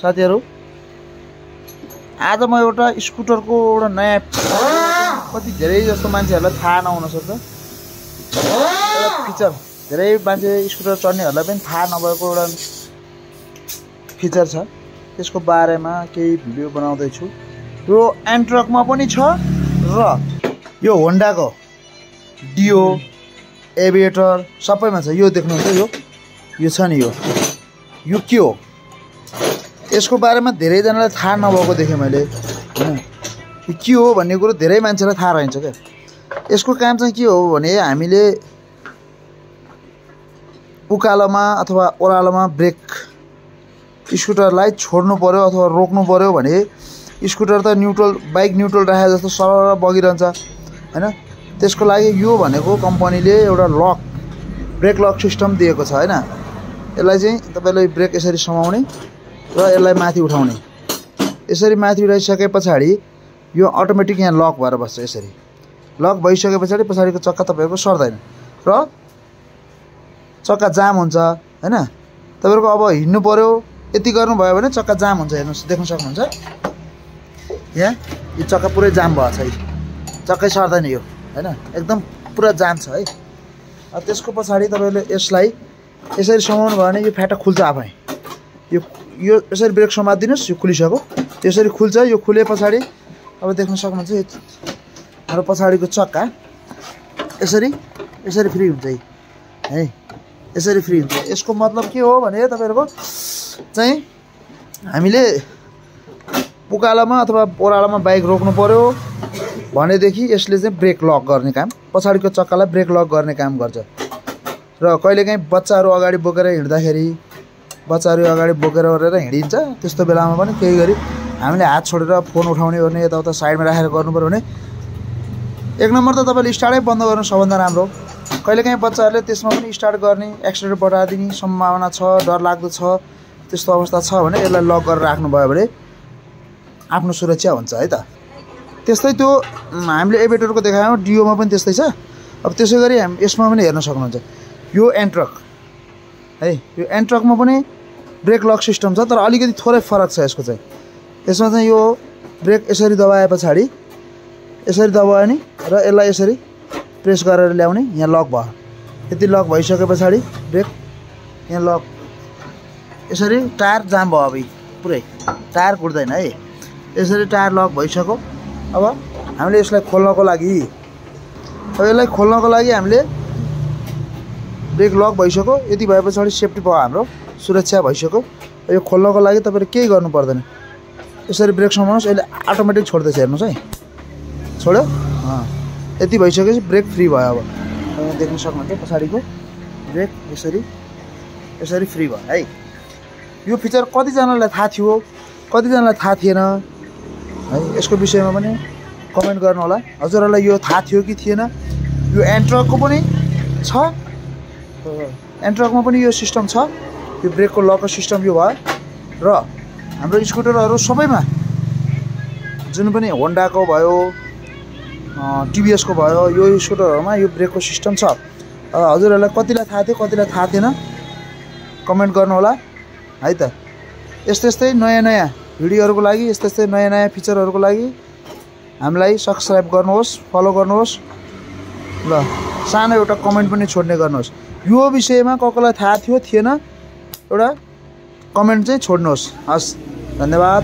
साथीहरु आज म एउटा स्कुटरको एउटा नयाँ कति धेरै जस्तो मान्छेहरुलाई थाहा नहुन सक्छ एउटा फिचर धेरै मान्छे स्कुटर चढ्नेहरुलाई पनि थाहा नभएको एउटा फिचर छ त्यसको बारेमा केही भिडियो बनाउँदै छु यो एन्ट्रकमा पनि छ र यो होन्डाको डिओ एभिएटर सबैमा छ यो देख्नुहुन्छ यो छ नि यो के हो यसको बारेमा धेरै जनालाई थाहा नभएको देखेँ मैले हैन यो के हो भन्ने कुरो धेरै मान्छेलाई थाहा रहन्छ के यसको काम चाहिँ के हो भने हामीले उकालोमा अथवा ओह्रालोमा ब्रेक स्कुटरलाई छोड्नु पर्यो अथवा रोक्नु पर्यो भने स्कुटर त न्युट्रल बाइक न्युट्रल राखे जस्तो सरल बगिरहन्छ हैन त्यसको लागि यो भनेको कम्पनीले एउटा लक ब्रेक लक सिस्टम दिएको छ हैन यसलाई चाहिँ तपाईले ब्रेक यसरी समाउने र यसलाई माथि उठाउने यसरी माथि उठाइसकेपछि यो अटोमेटिक यहाँ लक भएर बस्छ यसरी लक भइसकेपछि पछाडीको चक्का तपाईहरुको सर्दैन र चक्का जाम हुन्छ हैन तपाईहरुको अब हिड्नु पर्यो यति गर्नु भयो भने चक्का जाम हुन्छ हेर्नुस् देख्न सक्नुहुन्छ यहाँ यो चक्का पुरै जाम भएको छ चक्कै सर्दैन यो हैन एकदम पुरा जाम छ है त्यसको पछाडी तपाईले यसलाई यसरी समाउनु भयो भने यो फ्याटा खुल्छ आफै यो यसरी ब्रेक समादिनुस् यो खुलिसक्यो यसरी खुल्छ यो खुले पछाडी अब देख्न सक्नुहुन्छ हाम्रो पछाडीको चक्का यसरी फ्री हुन्छ है यसरी फ्री हुन्छ यसको मतलब के हो भने तपाईहरुको चाहिँ हामीले उकालोमा अथवा ओह्रालोमा बाइक रोक्नु पर्यो भनेदेखि यसले चाहिँ ब्रेक लक गर्ने काम पछाडीको चक्कालाई ब्रेक लक गर्ने काम गर्छ र कहिलेकाहीँ बच्चाहरु अगाडि बोकेर हिँड्दाखेरि बच्चाहरु अगाडि बोकेर ओरेर हिँडिन्छ त्यस्तो बेलामा पनि केही गरी हामीले हात छोडेर फोन उठाउने गर्ने यताउता साइडमा राखेर गर्नु पर्यो भने एक नम्बर त तपाईले स्टार्टै बन्द गर्नु सबभन्दा राम्रो कहिलेकाहीँ बच्चाहरुले त्यसमा पनि स्टार्ट गर्ने एक्सिलेटर बढाइदिने सम्भावना छ डर लाग्दो छ त्यस्तो अवस्था छ भने यसलाई लक गरेर राख्नु भयो भने आफ्नो सुरक्षा हुन्छ है त त्यस्तै त्यो हामीले एभिएटरको देखायौं डिओमा पनि त्यस्तै छ अब त्यसैगरी हामी यसमा पनि हेर्न सक्नुहुन्छ यो एन्ट्रक है यो एन्ट्रकमा पनि ब्रेक लक सिस्टम छ तर अलिकति थोरै फरक छ यसको चाहिँ यसमा चाहिँ यो ब्रेक यसरी दबाएपछि यसरी दबायो नि र यसलाई यसरी प्रेस गरेर ल्याउने यहाँ लक भयो यति लक भइसकेपछि ब्रेक यहाँ लक यसरी टायर जाम भयो अब पुरै टायर कुट्दैन है यसरी टायर लक भइसक्यो अब हामीले यसलाई खोल्नको लागि हामीले ब्रेक लक भइसक्यो यति भएपछि सेफ्टी भयो हाम्रो सुरक्षा भइसक्यो यो खोल्नको लागि तपाईले केही गर्नु पर्दैन यसरी ब्रेक समाउनुस् यसले अटोमेटिक छोड्दैछ हेर्नुस् है छोड्यो यति भइसकेपछि ब्रेक फ्री भयो अब यहाँ देख्न सक्नुहुन्छ पछाडीको ब्रेक यसरी फ्री भयो है यो फिचर कति जनालाई थाहा थियो कति जनालाई थाहा थिएन है यसको विषयमा पनि कमेन्ट गर्नु होला हजुरहरुलाई यो थाहा थियो कि थिएन यो एन्ट्रकको पनि छ एन्ट्रकमा पनि यो सिस्टम छ यो ब्रेकको लक सिस्टम यो भयो र हाम्रो स्कुटरहरु सबैमा जुन पनि होन्डाको भयो टिभीएस को भयो यो स्कुटरहरुमा यो ब्रेकको सिस्टम छ हजुरहरुलाई कतिलाई थाहा थियो कतिलाई थाहा थिएन कमेन्ट गर्नु होला है त यस्तै नयाँ भिडियोहरुको लागि यस्तै नयाँ फिचरहरुको लागि हामीलाई सब्स्क्राइब गर्नुहोस् फलो गर्नुहोस् ल सानो एउटा कमेन्ट पनि छोड्ने गर्नुहोस् यो विषयमा कसलाई थाहा थियो थिएन एउटा कमेन्ट चाहिँ छोड्नुहोस् हस् धन्यवाद।